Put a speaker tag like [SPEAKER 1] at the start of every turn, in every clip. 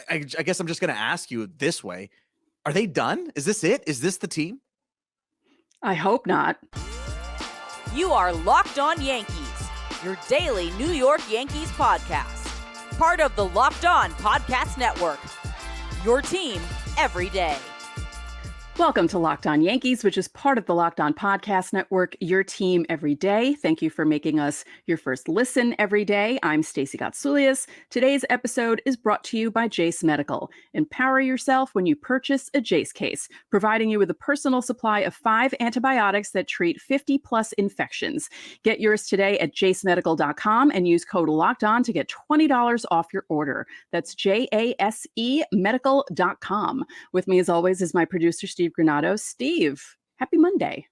[SPEAKER 1] I guess I'm just going to ask you this way. Are they done? Is this it? Is this the team?
[SPEAKER 2] I hope not.
[SPEAKER 3] You are Locked On Yankees, your daily New York Yankees podcast. Part of the Locked On Podcast Network, your team every day.
[SPEAKER 2] Welcome to Locked On Yankees, which is part of the Locked On Podcast Network, your team every day. Thank you for making us your first listen every day. I'm Stacey Gotsoulias. Today's episode is brought to you by Jace Medical. Empower yourself when you purchase a Jace case, providing you with a personal supply of 5 antibiotics that treat 50-plus infections. Get yours today at jacemedical.com and use code LOCKEDON to get $20 off your order. That's JASE medical.com. With me, as always, is my producer, Steve Granado. Steve, happy Monday.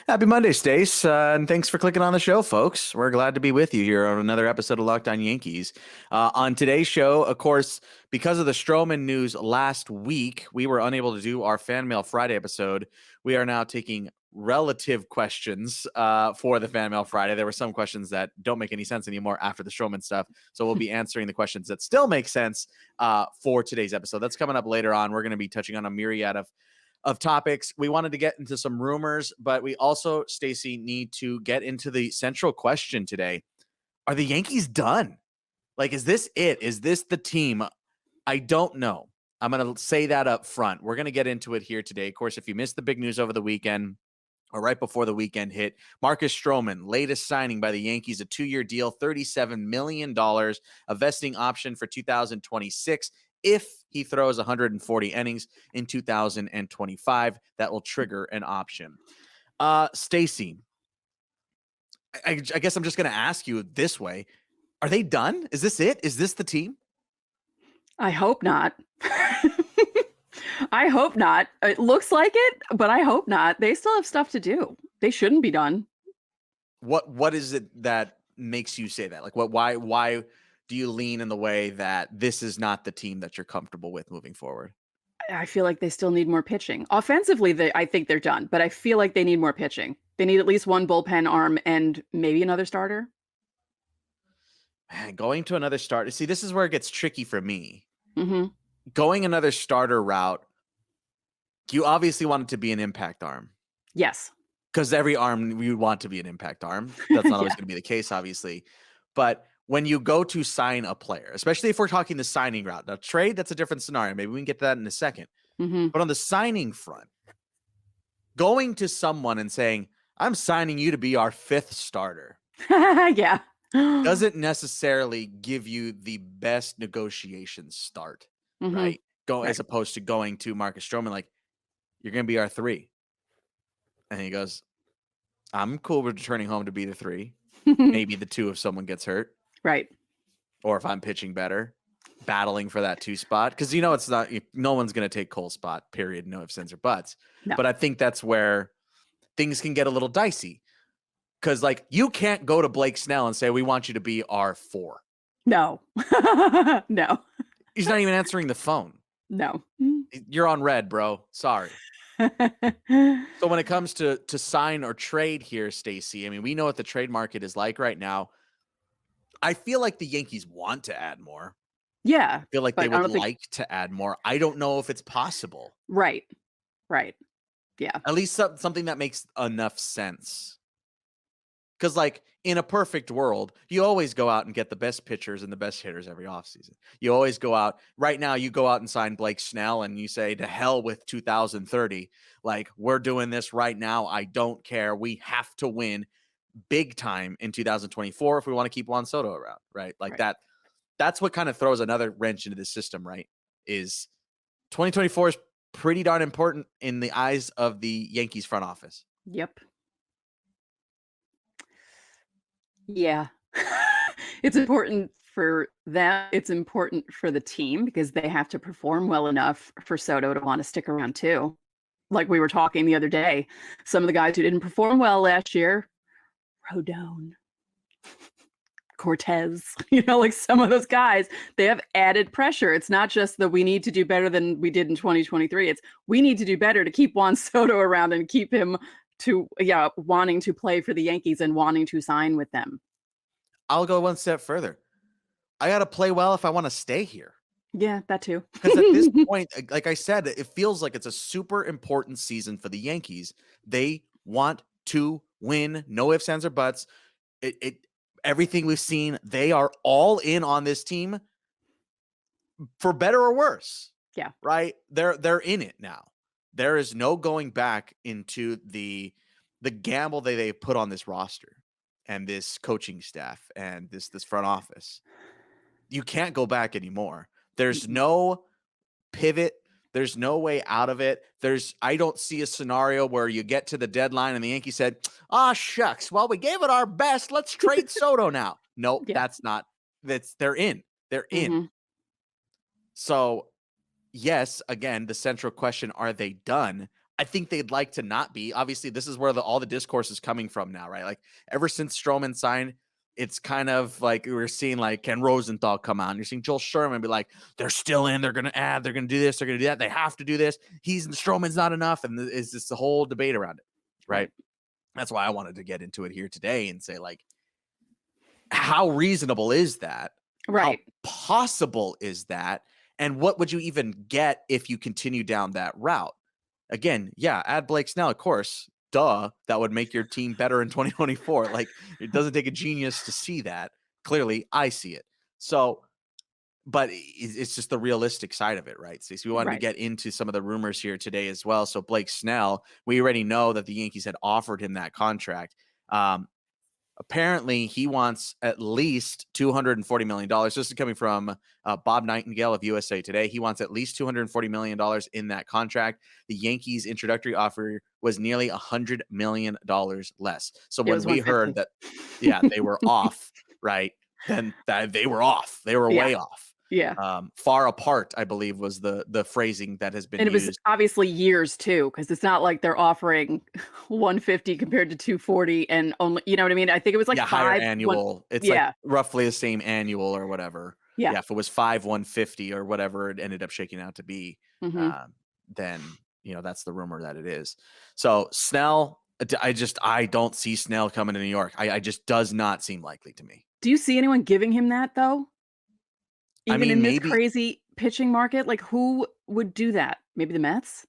[SPEAKER 1] Happy Monday, Stace. And thanks for clicking on the show, folks. We're glad to be with you here on another episode of Locked On Yankees. On today's show, of course, because of the Stroman news last week, we were unable to do our Fanmail Friday episode. We are now taking relative questions for the Fanmail Friday. There were some questions that don't make any sense anymore after the Stroman stuff. So we'll be answering the questions that still make sense for today's episode. That's coming up later on. We're going to be touching on a myriad of topics. We wanted to get into some rumors, but we also, Stacey, need to get into the central question today. Are the Yankees done? Like, is this it? Is this the team? I don't know. I'm going to say that up front. We're going to get into it here today. Of course, if you missed the big news over the weekend or right before the weekend hit, Marcus Stroman, latest signing by the Yankees, a 2-year deal, $37 million, a vesting option for 2026. If he throws 140 innings in 2025, that will trigger an option. Stacey, I guess I'm just going to ask you this way. Are they done? Is this it? Is this the team?
[SPEAKER 2] I hope not. I hope not. It looks like it, but I hope not. They still have stuff to do. They shouldn't be done.
[SPEAKER 1] What is it that makes you say that? Like, why do you lean in the way that this is not the team that you're comfortable with moving forward?
[SPEAKER 2] I feel like they still need more pitching. Offensively, I think they're done, but I feel like they need more pitching. They need at least one bullpen arm and maybe another starter.
[SPEAKER 1] Man, going to another starter. See, this is where it gets tricky for me.
[SPEAKER 2] Mm-hmm.
[SPEAKER 1] Going another starter route, you obviously want it to be an impact arm.
[SPEAKER 2] Yes.
[SPEAKER 1] Because every arm you want to be an impact arm. That's not always going to be the case, obviously. But when you go to sign a player, especially if we're talking the signing route, now trade, that's a different scenario. Maybe we can get to that in a second.
[SPEAKER 2] Mm-hmm.
[SPEAKER 1] But on the signing front, going to someone and saying, I'm signing you to be our 5th starter.
[SPEAKER 2] Yeah.
[SPEAKER 1] Doesn't necessarily give you the best negotiation start,
[SPEAKER 2] Mm-hmm.
[SPEAKER 1] right?
[SPEAKER 2] Right.
[SPEAKER 1] As opposed to going to Marcus Stroman, like, you're going to be our 3. And he goes, I'm cool with returning home to be the 3. Maybe the 2 if someone gets hurt.
[SPEAKER 2] Right.
[SPEAKER 1] Or if I'm pitching better, battling for that 2 spot. Because, it's not, no one's going to take Cole's spot, period. No ifs, ands, or buts.
[SPEAKER 2] No.
[SPEAKER 1] But I think that's where things can get a little dicey. Because, like, you can't go to BIake Snell and say, we want you to be our 4.
[SPEAKER 2] No. No.
[SPEAKER 1] He's not even answering the phone.
[SPEAKER 2] No.
[SPEAKER 1] You're on red, bro. Sorry. So when it comes to sign or trade here, Stacey, I mean, we know what the trade market is like right now. I feel like the Yankees want to add more.
[SPEAKER 2] Yeah.
[SPEAKER 1] I feel like they would like to add more. I don't know if it's possible.
[SPEAKER 2] Right. Right. Yeah.
[SPEAKER 1] At least something that makes enough sense. Because, like, in a perfect world, you always go out and get the best pitchers and the best hitters every offseason. You always go out. Right now, you go out and sign BIake Snell, and you say, to hell with 2030. Like, we're doing this right now. I don't care. We have to win big time in 2024 if we want to keep Juan Soto around, right? Like,
[SPEAKER 2] right.
[SPEAKER 1] That's what kind of throws another wrench into the system, right? Is 2024 is pretty darn important in the eyes of the Yankees front office.
[SPEAKER 2] Yep. Yeah. It's important for them. It's important for the team because they have to perform well enough for Soto to want to stick around too. Like we were talking the other day, some of the guys who didn't perform well last year, Rodon, Cortez, like some of those guys, they have added pressure. It's not just that we need to do better than we did in 2023. It's we need to do better to keep Juan Soto around and keep him wanting to play for the Yankees and wanting to sign with them.
[SPEAKER 1] I'll go one step further. I got to play well if I want to stay here.
[SPEAKER 2] Yeah, that too.
[SPEAKER 1] Because at this point, like I said, it feels like it's a super important season for the Yankees. They want to win. No ifs, ands, or buts. Everything we've seen, they are all in on this team for better or worse.
[SPEAKER 2] Yeah.
[SPEAKER 1] Right? They're in it now. There is no going back into the gamble that they put on this roster and this coaching staff and this front office. You can't go back anymore. There's no pivot. There's no way out of it. I don't see a scenario where you get to the deadline and the Yankees said, shucks, well, we gave it our best. Let's trade Soto now. Nope, they're in. They're in. So, yes, again, the central question, are they done? I think they'd like to not be. Obviously, this is where all the discourse is coming from now, right? Like, ever since Stroman signed, it's kind of like we're seeing like Ken Rosenthal come out and you're seeing Joel Sherman be like, they're still in, they're going to add, they're going to do this, they're going to do that. They have to do this. Stroman's not enough. And it's just the whole debate around it. Right. That's why I wanted to get into it here today and say, like, how reasonable is that?
[SPEAKER 2] Right.
[SPEAKER 1] How possible is that? And what would you even get if you continue down that route? Again, add BIake Snell, of course. Duh, that would make your team better in 2024. Like, it doesn't take a genius to see that. Clearly, I see it. So, but it's just the realistic side of it, right? So we wanted to get into some of the rumors here today as well. So BIake Snell, we already know that the Yankees had offered him that contract. Apparently, he wants at least $240 million. This is coming from Bob Nightingale of USA Today. He wants at least $240 million in that contract. The Yankees' introductory offer was nearly $100 million less. So when we heard that, they were off, right, then they were off. They were way off.
[SPEAKER 2] Yeah.
[SPEAKER 1] Far apart, I believe, was the phrasing that has been
[SPEAKER 2] used. And it was obviously years too, because it's not like they're offering 150 compared to 240 and only, you know what I mean? I think it was like
[SPEAKER 1] higher annual. It's like roughly the same annual or whatever. Yeah. If it was 150 or whatever it ended up shaking out to be, then, that's the rumor that it is. So Snell, I don't see Snell coming to New York. I just does not seem likely to me.
[SPEAKER 2] Do you see anyone giving him that though? Even in this
[SPEAKER 1] maybe,
[SPEAKER 2] crazy pitching market, like who would do that? Maybe the Mets?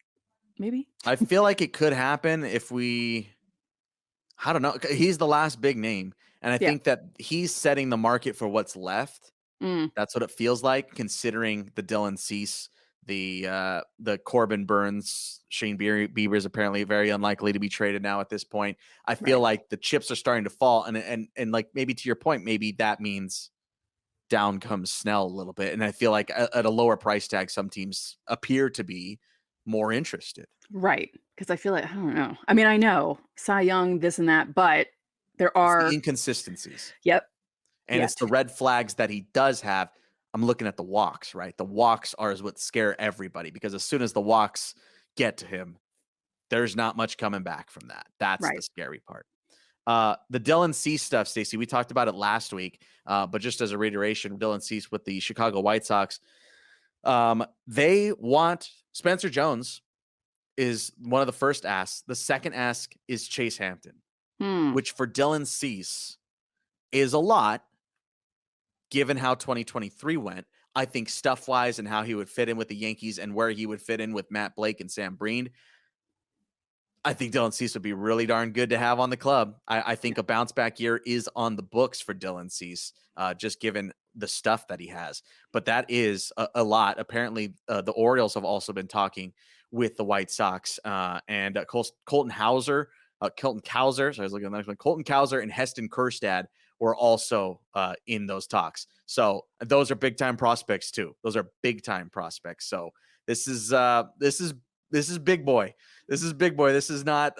[SPEAKER 2] Maybe?
[SPEAKER 1] I feel like it could happen if I don't know. He's the last big name. And I think that he's setting the market for what's left. That's what it feels like, considering the Dylan Cease, the Corbin Burns, Shane Bieber is apparently very unlikely to be traded now at this point. I feel like the chips are starting to fall. And like, maybe to your point, maybe that means down comes Snell a little bit. And I feel like at a lower price tag, some teams appear to be more interested.
[SPEAKER 2] Right. Because I feel like, I don't know. I mean, I know Cy Young, this and that, but there are
[SPEAKER 1] the inconsistencies.
[SPEAKER 2] Yep.
[SPEAKER 1] And it's the red flags that he does have. I'm looking at the walks, right? The walks are what scare everybody, because as soon as the walks get to him, there's not much coming back from that. That's the scary part. The Dylan Cease stuff, Stacey, we talked about it last week, but just as a reiteration, Dylan Cease with the Chicago White Sox, they want Spencer Jones is one of the first asks. The second ask is Chase Hampton, which for Dylan Cease is a lot, given how 2023 went. I think stuff-wise and how he would fit in with the Yankees and where he would fit in with Matt Blake and Sam Breen, I think Dylan Cease would be really darn good to have on the club. I think a bounce-back year is on the books for Dylan Cease, just given the stuff that he has. But that is a lot. Apparently, the Orioles have also been talking with the White Sox, and Colton Cowser. Colton Cowser and Heston Kjerstad were also in those talks. So those are big-time prospects too. Those are big-time prospects. So this is big boy. This is big boy. This is not,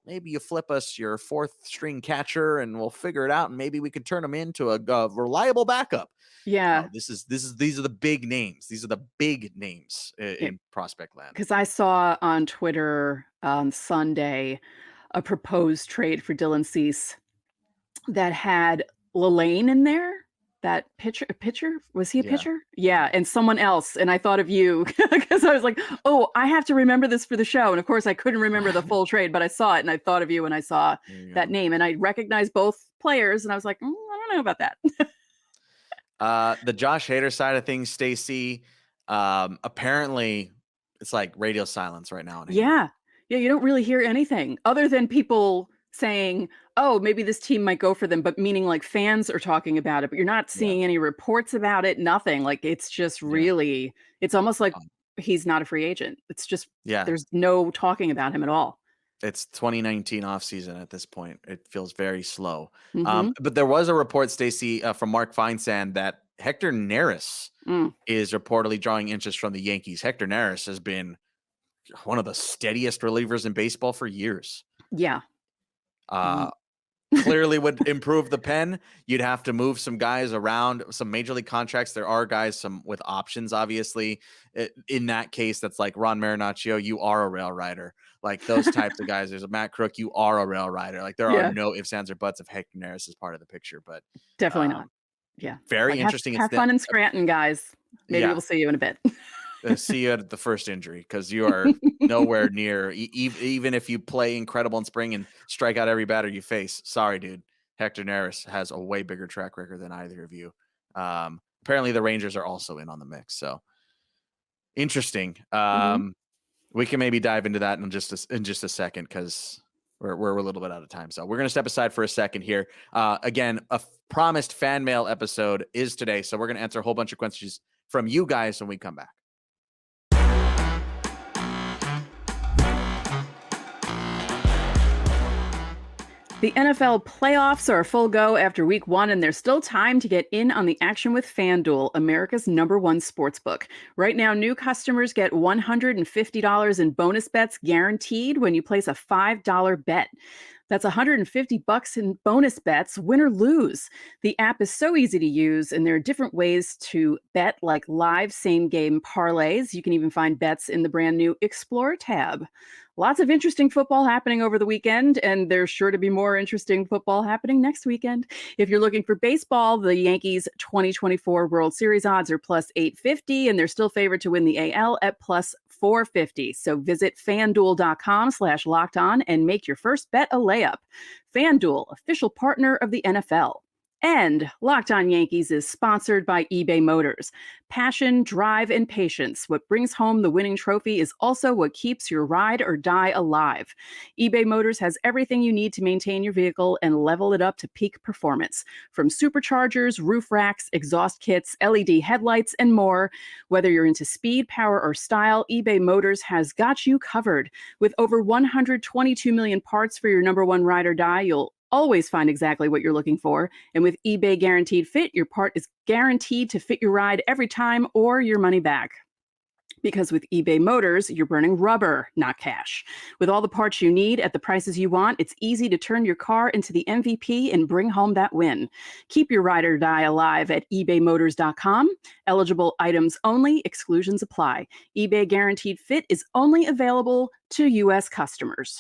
[SPEAKER 1] maybe you flip us your fourth string catcher and we'll figure it out. And maybe we can turn him into a reliable backup.
[SPEAKER 2] Yeah.
[SPEAKER 1] No, these are the big names. These are the big names in prospect land.
[SPEAKER 2] Because I saw on Twitter on Sunday a proposed trade for Dylan Cease that had Lelane in there. That pitcher, was he a pitcher? Yeah. And someone else. And I thought of you because I was like, oh, I have to remember this for the show. And of course I couldn't remember the full trade, but I saw it and I thought of you when I saw that name, and I recognized both players and I was like, I don't know about that.
[SPEAKER 1] The Josh Hader side of things, Stacey, apparently it's like radio silence right now on Hader.
[SPEAKER 2] Yeah. Yeah, you don't really hear anything other than people saying, "Oh, maybe this team might go for them," but meaning like fans are talking about it, but you're not
[SPEAKER 1] Yeah.
[SPEAKER 2] seeing any reports about it, nothing. Like it's just
[SPEAKER 1] Yeah.
[SPEAKER 2] really it's almost like
[SPEAKER 1] Um,
[SPEAKER 2] he's not a free agent. It's just
[SPEAKER 1] Yeah.
[SPEAKER 2] there's no talking about him at all.
[SPEAKER 1] It's 2019 offseason at this point. It feels very slow.
[SPEAKER 2] Mhm.
[SPEAKER 1] But there was a report, Stacey, from Mark Feinsand that Hector Neris
[SPEAKER 2] Mm.
[SPEAKER 1] is reportedly drawing interest from the Yankees. Hector Neris has been one of the steadiest relievers in baseball for years.
[SPEAKER 2] Yeah.
[SPEAKER 1] Uh,
[SPEAKER 2] Ye
[SPEAKER 1] Clearly would improve the pen. You'd have to move some guys around, some major league contracts. There are guys some with options, obviously. In that case, that's like Ron Marinaccio, you are a rail rider. Like those types of guys. There's a Matt Crook, you are a rail rider. Like there are
[SPEAKER 2] Yeah,
[SPEAKER 1] no ifs, ands, or buts if Hector Neris is part of the picture. But
[SPEAKER 2] definitely not.
[SPEAKER 1] um,
[SPEAKER 2] Yeah.
[SPEAKER 1] very
[SPEAKER 2] Like,
[SPEAKER 1] interesting. It's
[SPEAKER 2] have fun in Scranton, guys. Maybe
[SPEAKER 1] yeah.
[SPEAKER 2] we'll see you in a bit.
[SPEAKER 1] See you at the first injury because you are nowhere near. Even if you play incredible in spring and strike out every batter you face, sorry, dude. Hector Neris has a way bigger track record than either of you. Apparently, the Rangers are also in on the mix. So interesting.
[SPEAKER 2] Mhm.
[SPEAKER 1] We can maybe dive into that in just a second because we're a little bit out of time. So we're going to step aside for a second here. Again, a promised fan mail episode is today, so we're going to answer a whole bunch of questions from you guys when we come back.
[SPEAKER 2] The NFL playoffs are a full go after week 1, and there's still time to get in on the action with FanDuel, America's #1 sportsbook. Right now, new customers get $150 in bonus bets guaranteed when you place a $5 bet. That's $150 in bonus bets, win or lose. The app is so easy to use, and there are different ways to bet, like live same game parlays. You can even find bets in the brand new Explore tab. Lots of interesting football happening over the weekend, and there's sure to be more interesting football happening next weekend. If you're looking for baseball, the Yankees 2024 World Series odds are plus 850, and they're still favored to win the AL at plus 450. So visit fanduel.com/lockedon and make your first bet a layup. FanDuel, official partner of the NFL. And Locked On Yankees is sponsored by eBay Motors. Passion, drive, and patience. What brings home the winning trophy is also what keeps your ride or die alive. eBay Motors has everything you need to maintain your vehicle and level it up to peak performance. From superchargers, roof racks, exhaust kits, LED headlights, and more. Whether you're into speed, power, or style, eBay Motors has got you covered. With over 122 million parts for your #1 ride or die, you'll always find exactly what you're looking for. And with eBay Guaranteed Fit, your part is guaranteed to fit your ride every time or your money back. Because with eBay Motors, you're burning rubber, not cash. With all the parts you need at the prices you want, it's easy to turn your car into the MVP and bring home that win. Keep your ride or die alive at ebaymotors.com. Eligible items only, exclusions apply. eBay Guaranteed Fit is only available to U.S. customers.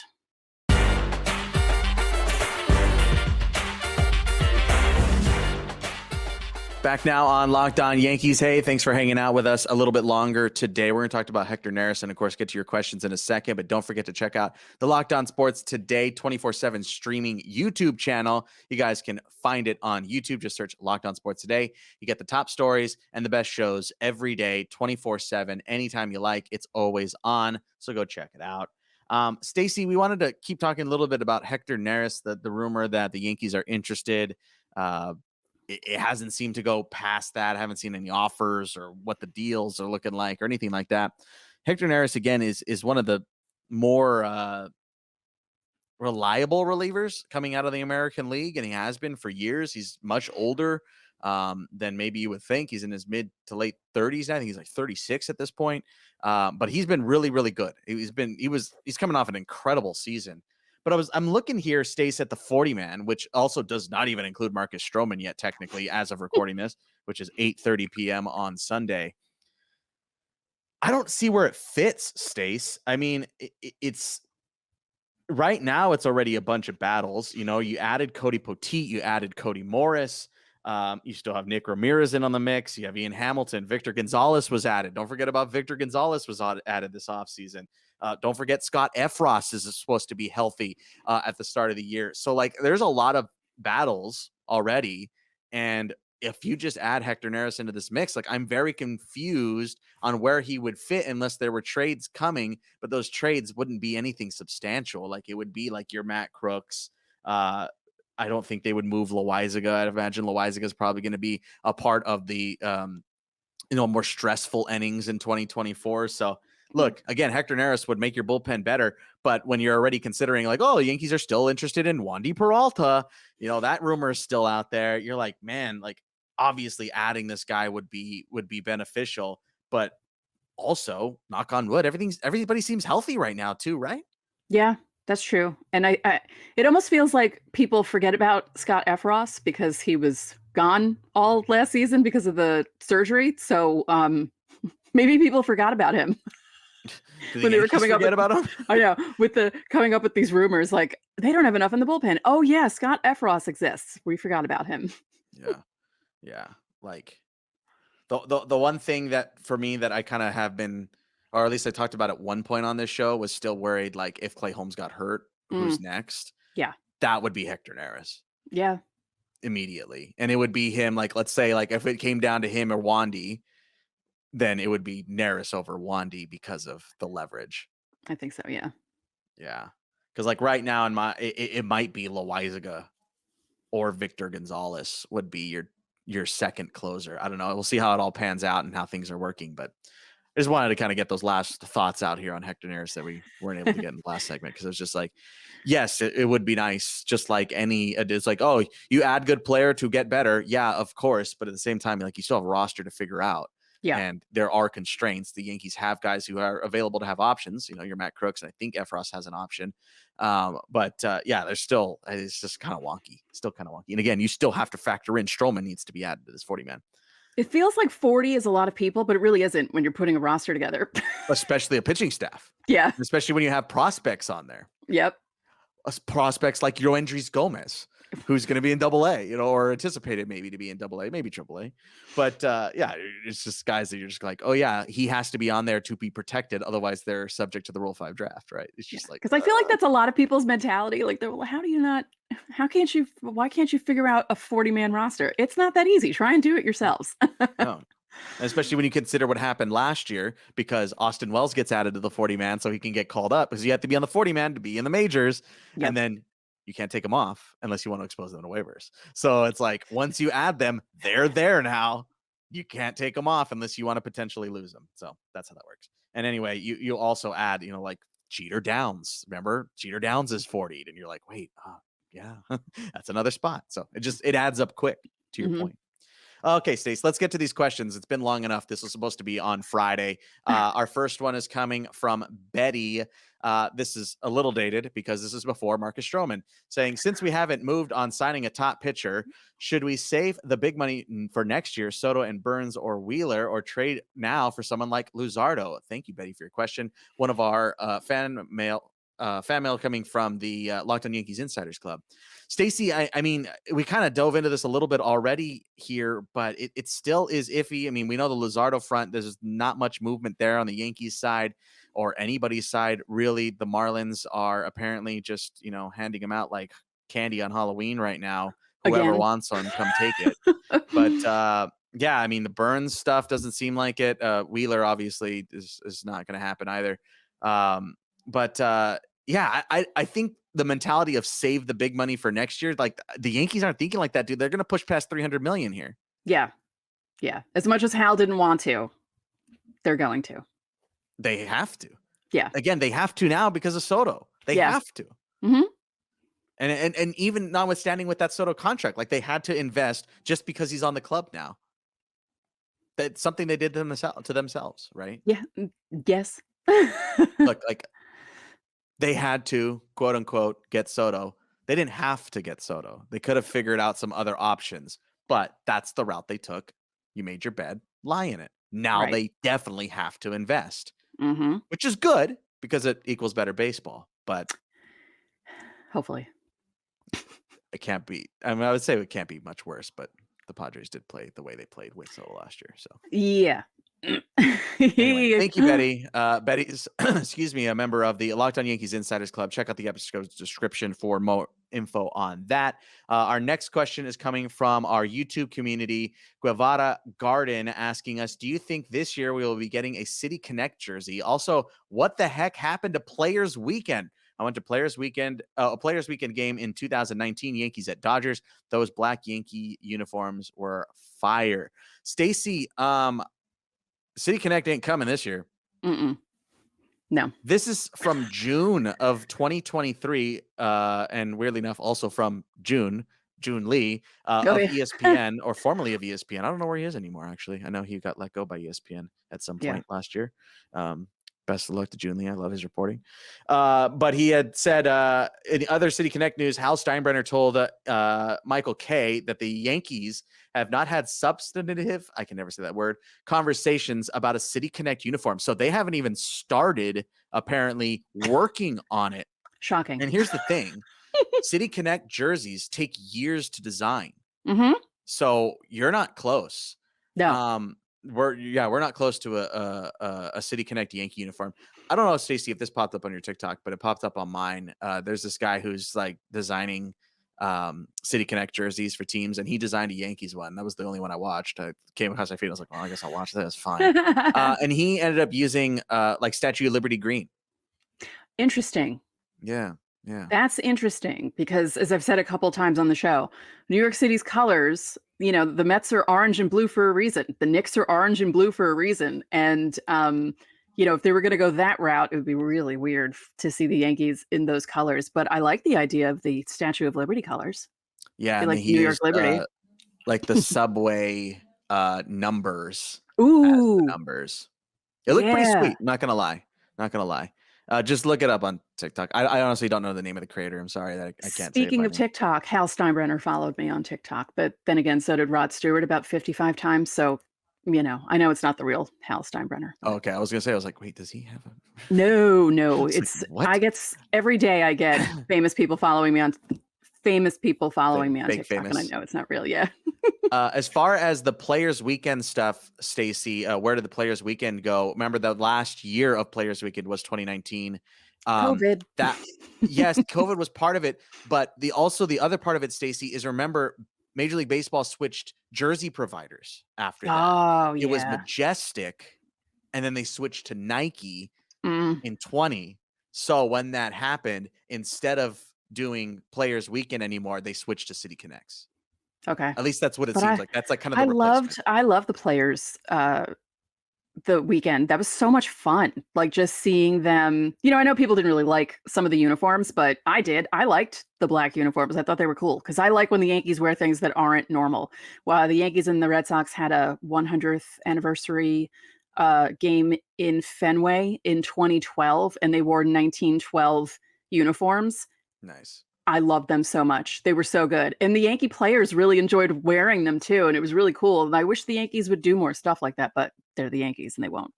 [SPEAKER 1] Back now on Locked On Yankees. Hey, thanks for hanging out with us a little bit longer today. We're going to talk about Hector Neris and, of course, get to your questions in a second. But don't forget to check out the Locked On Sports Today 24/7 streaming YouTube channel. You guys can find it on YouTube. Just search Locked On Sports Today. You get the top stories and the best shows every day, 24/7, anytime you like. It's always on. So go check it out. Stacey, we wanted to keep talking a little bit about Hector Neris, the rumor that the Yankees are interested. It hasn't seemed to go past that. I haven't seen any offers or what the deals are looking like or anything like that. Hector Neris, again, is one of the more reliable relievers coming out of the American League, and he has been for years. He's much older than maybe you would think. He's in his mid to late 30s. I think he's like 36 at this point. But he's been really, really good. He's coming off an incredible season. But I'm looking here, Stace, at the 40 man, which also does not even include Marcus Stroman yet, technically, as of recording this, which is 8:30 p.m. on Sunday. I don't see where it fits, Stace. I mean, it's right now. It's already a bunch of battles. You know, you added Cody Poteet, you added Cody Morris. You still have Nick Ramirez in on the mix. You have Ian Hamilton. Victor Gonzalez was added. Don't forget about Victor Gonzalez was added this offseason. Don't forget Scott Efros is supposed to be healthy at the start of the year. So, like, there's a lot of battles already. And if you just add Hector Neris into this mix, like I'm very confused on where he would fit unless there were trades coming, but those trades wouldn't be anything substantial. Like it would be like your Matt Crooks. I don't think they would move Loaizaga. I'd imagine Loaizaga is probably going to be a part of the more stressful innings in 2024. So look, again, Hector Neris would make your bullpen better, but when you're already considering like, oh, the Yankees are still interested in Wandy Peralta, that rumor is still out there. You're like, man, like obviously adding this guy would be beneficial, but also knock on wood, everybody seems healthy right now too, right?
[SPEAKER 2] Yeah, that's true. And I it almost feels like people forget about Scott Efros because he was gone all last season because of the surgery. So maybe people forgot about him
[SPEAKER 1] when they were coming up about him.
[SPEAKER 2] I know, with the coming up with these rumors, like they don't have enough in the bullpen. Oh yeah, Scott Efros exists. We forgot about him.
[SPEAKER 1] Yeah. Like the one thing that for me that I kind of have been, or at least I talked about at one point on this show, was still worried like if Clay Holmes got hurt, who's next?
[SPEAKER 2] Yeah,
[SPEAKER 1] that would be Hector Neris.
[SPEAKER 2] Yeah.
[SPEAKER 1] Immediately. And it would be him, like, let's say, like, if it came down to him or Wandy, then it would be Neris over Wandy because of the leverage.
[SPEAKER 2] I think so, yeah.
[SPEAKER 1] Yeah. Because, like, right now, it might be Loaizaga or Victor Gonzalez would be your second closer. I don't know. We'll see how it all pans out and how things are working, but I just wanted to kind of get those last thoughts out here on Hector Neris that we weren't able to get in the last segment, because it was just like, yes, it would be nice, just like it's like, oh, you add good player to get better. Yeah, of course. But at the same time, like you still have a roster to figure out.
[SPEAKER 2] Yeah.
[SPEAKER 1] And there are constraints. The Yankees have guys who are available to have options. Your Matt Crooks, and I think Efros has an option. But there's still, it's just kind of wonky. Still kind of wonky. And again, you still have to factor in Stroman needs to be added to this 40-man.
[SPEAKER 2] It feels like 40 is a lot of people, but it really isn't when you're putting a roster together.
[SPEAKER 1] Especially a pitching staff.
[SPEAKER 2] Yeah.
[SPEAKER 1] Especially when you have prospects on there.
[SPEAKER 2] Yep.
[SPEAKER 1] Prospects like Yoendrys Gomez, who's going to be in AA, or anticipated maybe to be in AA, maybe AAA. But it's just guys that you're just like, oh yeah, he has to be on there to be protected. Otherwise they're subject to the Rule 5 draft, right? It's just like,
[SPEAKER 2] because I feel like that's a lot of people's mentality. Like, why can't you figure out a 40-man roster? It's not that easy. Try and do it yourselves.
[SPEAKER 1] No. Especially when you consider what happened last year, because Austin Wells gets added to the 40-man so he can get called up, because you have to be on the 40-man to be in the majors. Yep. And then you can't take them off unless you want to expose them to waivers. So it's like, once you add them, they're there now. You can't take them off unless you want to potentially lose them. So that's how that works. And anyway, you also add, like Jeter Downs. Remember, Jeter Downs is 40'd, and you're like, wait, yeah, that's another spot. So it adds up quick, to your point. Okay, Stace, let's get to these questions. It's been long enough. This was supposed to be on Friday. Our first one is coming from Betty. This is a little dated because this is before Marcus Stroman, saying, since we haven't moved on signing a top pitcher, should we save the big money for next year, Soto and Burns or Wheeler, or trade now for someone like Luzardo? Thank you, Betty, for your question. One of our fan mail coming from the Locked On Yankees Insiders Club. Stacey, I mean, we kind of dove into this a little bit already here, but it still is iffy. I mean, we know the Luzardo front, there's not much movement there on the Yankees side or anybody's side, really. The Marlins are apparently just, handing them out like candy on Halloween right now. Whoever wants one, come take it. But I mean, the Burns stuff doesn't seem like it. Wheeler obviously is not going to happen either. I think the mentality of save the big money for next year, like the Yankees aren't thinking like that, dude. They're going to push past 300 million here.
[SPEAKER 2] Yeah. Yeah. As much as Hal didn't want to, they're going to.
[SPEAKER 1] They have to.
[SPEAKER 2] Yeah.
[SPEAKER 1] Again, they have to now because of Soto. They have to.
[SPEAKER 2] Mm-hmm.
[SPEAKER 1] And even notwithstanding with that Soto contract, like they had to invest just because he's on the club now. That's something they did to themselves, right?
[SPEAKER 2] Yeah. Yes.
[SPEAKER 1] Look, like they had to, quote unquote, get Soto. They didn't have to get Soto. They could have figured out some other options, but that's the route they took. You made your bed, lie in it. Now they definitely have to invest, which is good because it equals better baseball, but
[SPEAKER 2] hopefully
[SPEAKER 1] it can't be. I mean, I would say it can't be much worse, but the Padres did play the way they played with Soto last year. So
[SPEAKER 2] Yeah.
[SPEAKER 1] anyway, thank you, Betty. Betty's, excuse me, a member of the Locked On Yankees Insiders Club. Check out the episode's description for more info on that. Our next question is coming from our YouTube community, Guevara Garden, asking us, do you think this year we will be getting a City Connect jersey? Also, what the heck happened to Players Weekend? I went to Players Weekend, a Players Weekend game in 2019, Yankees at Dodgers. Those black Yankee uniforms were fire. Stacey, City Connect ain't coming this year.
[SPEAKER 2] No.
[SPEAKER 1] This is from June of 2023, and weirdly enough, also from June Lee of ESPN, or formerly of ESPN. I don't know where he is anymore, actually. I know he got let go by ESPN at some point last year. Best of luck to June Lee. I love his reporting. But he had said in other City Connect news, Hal Steinbrenner told Michael Kay that the Yankees have not had substantive, I can never say that word, conversations about a City Connect uniform. So they haven't even started, apparently, working on it.
[SPEAKER 2] Shocking.
[SPEAKER 1] And here's the thing. City Connect jerseys take years to design. So you're not close.
[SPEAKER 2] No.
[SPEAKER 1] We're not close to a City Connect Yankee uniform. I don't know, Stacey, if this popped up on your TikTok, but it popped up on mine. There's this guy who's like designing City Connect jerseys for teams, and he designed a Yankees one. That was the only one I watched. I came across my feed. I was like, well, I guess I'll watch this. Fine. And he ended up using like Statue of Liberty green.
[SPEAKER 2] Interesting.
[SPEAKER 1] Yeah.
[SPEAKER 2] That's interesting because, as I've said a couple times on the show, New York City's colors, you know, the Mets are orange and blue for a reason. The Knicks are orange and blue for a reason. And, you know, if they were going to go that route, it would be really weird to see the Yankees in those colors. But I like the idea of the Statue of Liberty colors.
[SPEAKER 1] Yeah.
[SPEAKER 2] Like New York Liberty.
[SPEAKER 1] Like the subway numbers.
[SPEAKER 2] Ooh.
[SPEAKER 1] Numbers. It looked pretty sweet. Not going to lie. Just look it up on TikTok. I honestly don't know the name of the creator. I'm sorry that I can't.
[SPEAKER 2] Speaking of TikTok, Hal Steinbrenner followed me on TikTok, but then again, so did Rod Stewart about 55 times. So, you know, I know it's not the real Hal Steinbrenner.
[SPEAKER 1] Oh, okay, I was gonna say, I was like, wait, does he have a?
[SPEAKER 2] No,
[SPEAKER 1] it's like,
[SPEAKER 2] I get every day. I get famous people following me on TikTok, and I know it's not real. Yeah.
[SPEAKER 1] As far as the Players Weekend stuff, Stacey, where did the Players Weekend go? Remember, the last year of Players Weekend was 2019.
[SPEAKER 2] COVID.
[SPEAKER 1] Yes, COVID was part of it, but the other part of it, Stacey, is remember Major League Baseball switched jersey providers after that.
[SPEAKER 2] Oh, yeah.
[SPEAKER 1] It was Majestic, and then they switched to Nike in 20. So when that happened, instead of doing Players Weekend anymore, they switched to City Connects.
[SPEAKER 2] Okay.
[SPEAKER 1] At least that's what it seems like. That's like kind of the
[SPEAKER 2] I love the Players the weekend. That was so much fun. Like just seeing them, you know, I know people didn't really like some of the uniforms, but I did. I liked the black uniforms. I thought they were cool because I like when the Yankees wear things that aren't normal. While the Yankees and the Red Sox had a 100th anniversary game in Fenway in 2012, and they wore 1912 uniforms.
[SPEAKER 1] Nice.
[SPEAKER 2] I loved them so much. They were so good. And the Yankee players really enjoyed wearing them too. And it was really cool. And I wish the Yankees would do more stuff like that, but they're the Yankees and they won't.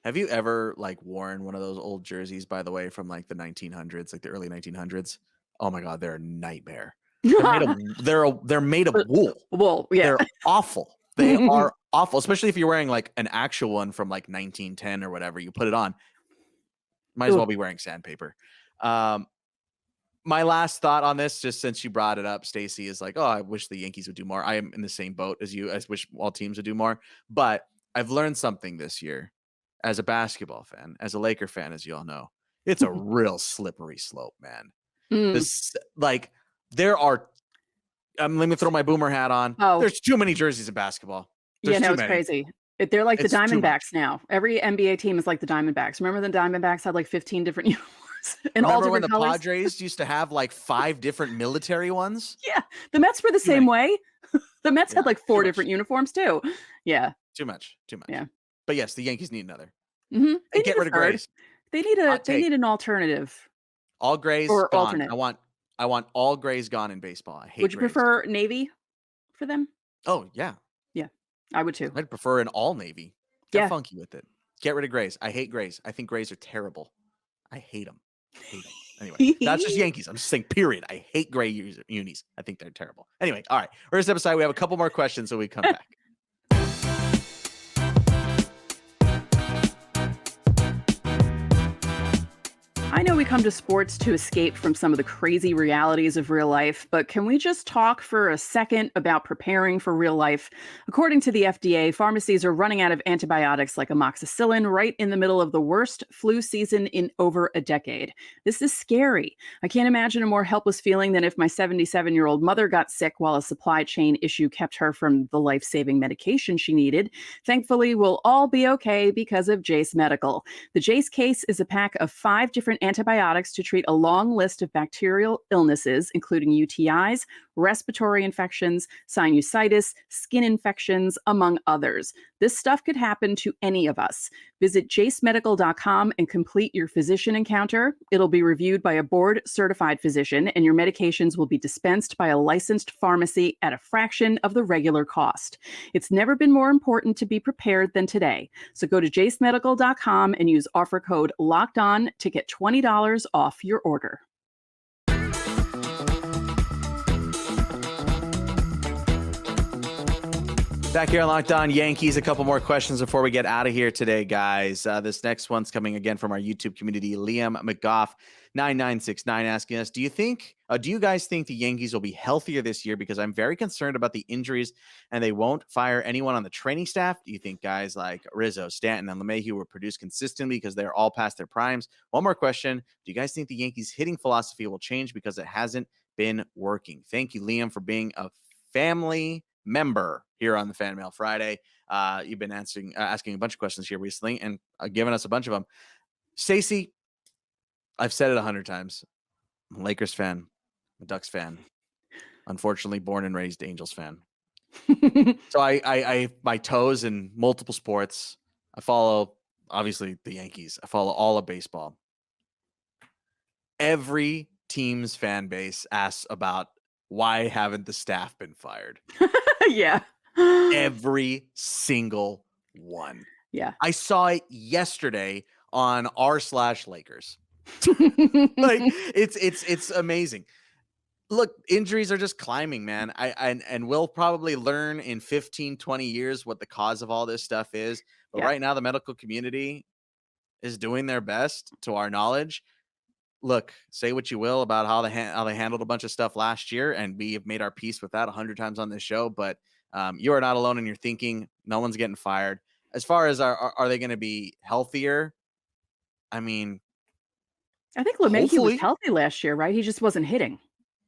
[SPEAKER 1] Have you ever like worn one of those old jerseys, by the way, from like the 1900s, like the early 1900s? Oh my God, they're a nightmare. They're made of wool.
[SPEAKER 2] Wool, yeah.
[SPEAKER 1] They're awful. They are awful, especially if you're wearing like an actual one from like 1910 or whatever. You put it on. Might as well be wearing sandpaper. My last thought on this, just since you brought it up, Stacey, is like, oh, I wish the Yankees would do more. I am in the same boat as you. I wish all teams would do more. But I've learned something this year as a basketball fan, as a Laker fan, as you all know. It's a real slippery slope, man. Like, there are let me throw my boomer hat on.
[SPEAKER 2] Oh.
[SPEAKER 1] There's too many jerseys in basketball.
[SPEAKER 2] It's crazy. They're like the Diamondbacks now. Every NBA team is like the Diamondbacks. Remember the Diamondbacks had like 15 different uniforms?
[SPEAKER 1] Remember when the Padres used to have like 5 different military ones?
[SPEAKER 2] Yeah. The Mets were the same way. The Mets had like 4 different uniforms too. Yeah.
[SPEAKER 1] Too much.
[SPEAKER 2] Yeah.
[SPEAKER 1] But yes, the Yankees need another.
[SPEAKER 2] And
[SPEAKER 1] get rid of grays.
[SPEAKER 2] They need an alternative.
[SPEAKER 1] All grays
[SPEAKER 2] or
[SPEAKER 1] gone.
[SPEAKER 2] Alternate.
[SPEAKER 1] I want all grays gone in baseball. I hate
[SPEAKER 2] Would you
[SPEAKER 1] grays.
[SPEAKER 2] prefer navy for them?
[SPEAKER 1] Oh, yeah.
[SPEAKER 2] Yeah. I would too.
[SPEAKER 1] I'd prefer an all navy. Get funky with it. Get rid of grays. I hate grays. I think grays are terrible. I hate them. Anyway, that's just Yankees. I'm just saying, period. I hate gray unis. I think they're terrible. Anyway, all right. We're going to step aside. We have a couple more questions, so we come back.
[SPEAKER 2] I know we come to sports to escape from some of the crazy realities of real life, but can we just talk for a second about preparing for real life? According to the FDA, pharmacies are running out of antibiotics like amoxicillin right in the middle of the worst flu season in over a decade. This is scary. I can't imagine a more helpless feeling than if my 77-year-old mother got sick while a supply chain issue kept her from the life-saving medication she needed. Thankfully, we'll all be okay because of Jace Medical. The Jace case is a pack of 5 different antibiotics to treat a long list of bacterial illnesses, including UTIs, respiratory infections, sinusitis, skin infections, among others. This stuff could happen to any of us. Visit jacemedical.com and complete your physician encounter. It'll be reviewed by a board-certified physician, and your medications will be dispensed by a licensed pharmacy at a fraction of the regular cost. It's never been more important to be prepared than today. So go to jacemedical.com and use offer code LOCKEDON to get $20 off your order.
[SPEAKER 1] Back here on Locked On Yankees, a couple more questions before we get out of here today, guys. This next one's coming again from our YouTube community. Liam McGough, 9969, asking us, do you guys think the Yankees will be healthier this year? Because I'm very concerned about the injuries and they won't fire anyone on the training staff. Do you think guys like Rizzo, Stanton, and LeMahieu will produce consistently because they're all past their primes? One more question. Do you guys think the Yankees hitting philosophy will change because it hasn't been working? Thank you, Liam, for being a family member here on the Fan Mail Friday. You've been asking a bunch of questions here recently and giving us a bunch of them. Stacey, I've said it 100 times. I'm a Lakers fan. I'm a Ducks fan. Unfortunately, born and raised Angels fan. So I my toes in multiple sports. I follow, obviously, the Yankees. I follow all of baseball. Every team's fan base asks about why haven't the staff been fired?
[SPEAKER 2] Yeah.
[SPEAKER 1] Every single one.
[SPEAKER 2] Yeah.
[SPEAKER 1] I saw it yesterday on r/Lakers. Like it's amazing. Look, injuries are just climbing, man. And we'll probably learn in 15, 20 years what the cause of all this stuff is. But right now, the medical community is doing their best, to our knowledge. Look, say what you will about how they handled a bunch of stuff last year, and we have made our peace with that 100 times on this show. But you are not alone in your thinking. No one's getting fired. As far as are they going to be healthier? I mean,
[SPEAKER 2] I think LeMahieu was healthy last year, right? He just wasn't hitting.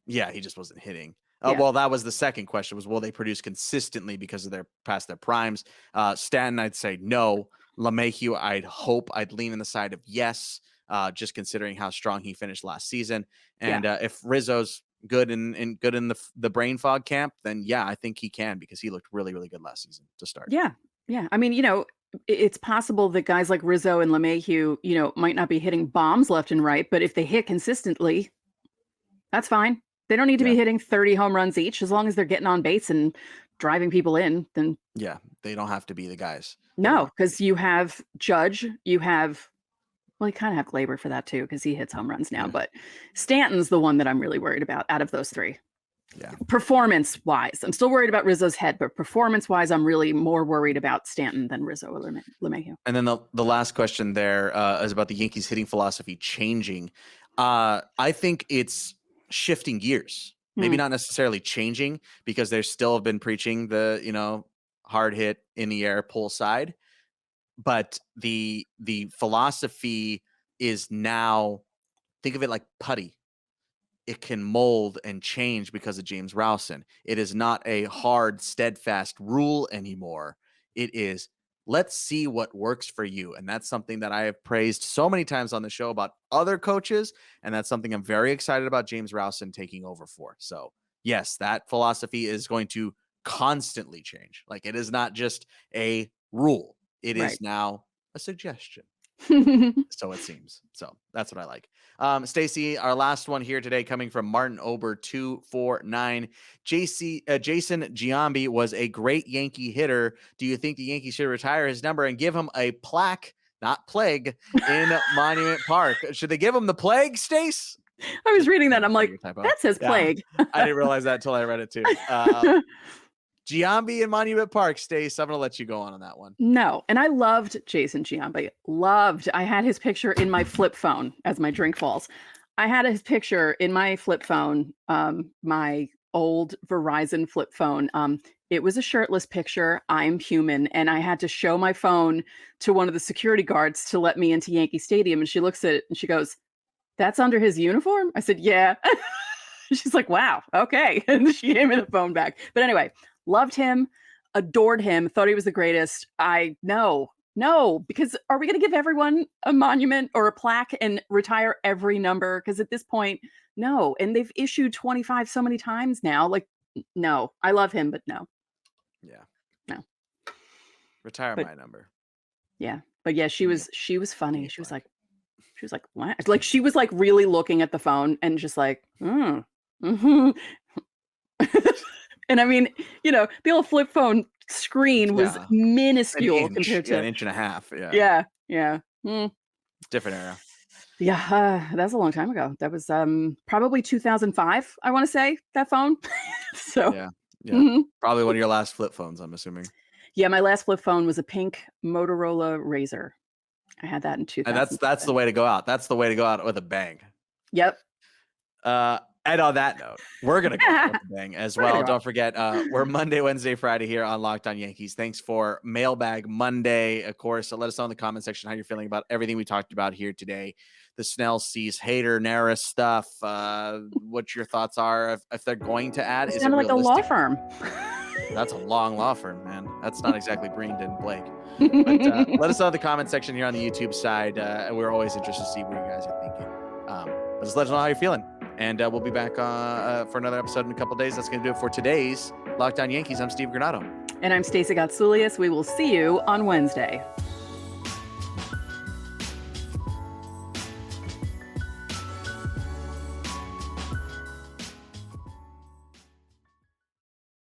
[SPEAKER 1] Yeah, he just wasn't hitting. Well, that was the second question, was will they produce consistently because of past their primes? Stanton, I'd say no. LeMahieu, I'd lean on the side of yes. Just considering how strong he finished last season. And if Rizzo's good in the brain fog camp, then yeah, I think he can, because he looked really, really good last season to start.
[SPEAKER 2] Yeah. Yeah. I mean, it's possible that guys like Rizzo and LeMahieu, might not be hitting bombs left and right, but if they hit consistently, that's fine. They don't need to be hitting 30 home runs each. As long as they're getting on base and driving people in, then
[SPEAKER 1] yeah, they don't have to be the guys.
[SPEAKER 2] No, because you have Judge, you kind of have Glaber for that too, because he hits home runs now. Yeah. But Stanton's the one that I'm really worried about out of those three.
[SPEAKER 1] Yeah.
[SPEAKER 2] Performance-wise, I'm still worried about Rizzo's head, but performance-wise, I'm really more worried about Stanton than Rizzo or LeMahieu.
[SPEAKER 1] And then the last question there is about the Yankees hitting philosophy changing. I think it's shifting gears. Maybe not necessarily changing, because they still have been preaching the hard hit in the air pull side. But the philosophy is now, think of it like putty. It can mold and change because of James Rowson. It is not a hard, steadfast rule anymore. It is, let's see what works for you. And that's something that I have praised so many times on the show about other coaches. And that's something I'm very excited about James Rowson taking over for. So yes, that philosophy is going to constantly change. Like, it is not just a rule. It is now a suggestion. So it seems. So that's what I like. Stacey, our last one here today, coming from Martin Ober 249. Jason Giambi was a great Yankee hitter. Do you think the Yankees should retire his number and give him a plaque not plague, in Monument Park. Should they give him the plague, Stace?
[SPEAKER 2] I was reading that. I'm like, that says plague.
[SPEAKER 1] I didn't realize that until I read it too. Giambi in Monument Park, Stace. I'm going to let you go on that one.
[SPEAKER 2] No. And I loved Jason Giambi. I had his picture in my flip phone as my drink falls. I had his picture in my flip phone, my old Verizon flip phone. It was a shirtless picture. I'm human. And I had to show my phone to one of the security guards to let me into Yankee Stadium. And she looks at it and she goes, "That's under his uniform?" I said, "Yeah." She's like, "Wow. Okay." And she gave me the phone back. But anyway, loved him, adored him, thought he was the greatest. No, because are we going to give everyone a monument or a plaque and retire every number? Because at this point, no. And they've issued 25 so many times now. Like, no, I love him, but no.
[SPEAKER 1] Yeah.
[SPEAKER 2] No.
[SPEAKER 1] Retire my number.
[SPEAKER 2] Yeah. But yeah, she was funny. She was like, what? Like, she was like really looking at the phone and just like, mm-hmm. And I mean, the old flip phone screen was minuscule compared to
[SPEAKER 1] an inch and a half. Yeah.
[SPEAKER 2] Yeah.
[SPEAKER 1] Different era.
[SPEAKER 2] Yeah. That was a long time ago. That was probably 2005. I want to say that phone. So
[SPEAKER 1] yeah. Mm-hmm. Probably one of your last flip phones, I'm assuming.
[SPEAKER 2] Yeah. My last flip phone was a pink Motorola Razr. I had that in 2000.
[SPEAKER 1] And that's the way to go out. That's the way to go out with a bang.
[SPEAKER 2] Yep.
[SPEAKER 1] And on that note, we're going to go with a bang as well. Don't forget, we're Monday, Wednesday, Friday here on Locked On Yankees. Thanks for Mailbag Monday. Of course, let us know in the comment section how you're feeling about everything we talked about here today. The Snell Cease, Hector Neris stuff, what your thoughts are if they're going to add.
[SPEAKER 2] It's kind of like a law firm.
[SPEAKER 1] That's a long law firm, man. That's not exactly Brandon Blake. But let us know in the comment section here on the YouTube side. We're always interested to see what you guys are thinking. Just let us know how you're feeling. And we'll be back for another episode in a couple days. That's going to do it for today's Locked On Yankees. I'm Steve Granado.
[SPEAKER 2] And I'm Stacey Gotsoulias. We will see you on Wednesday.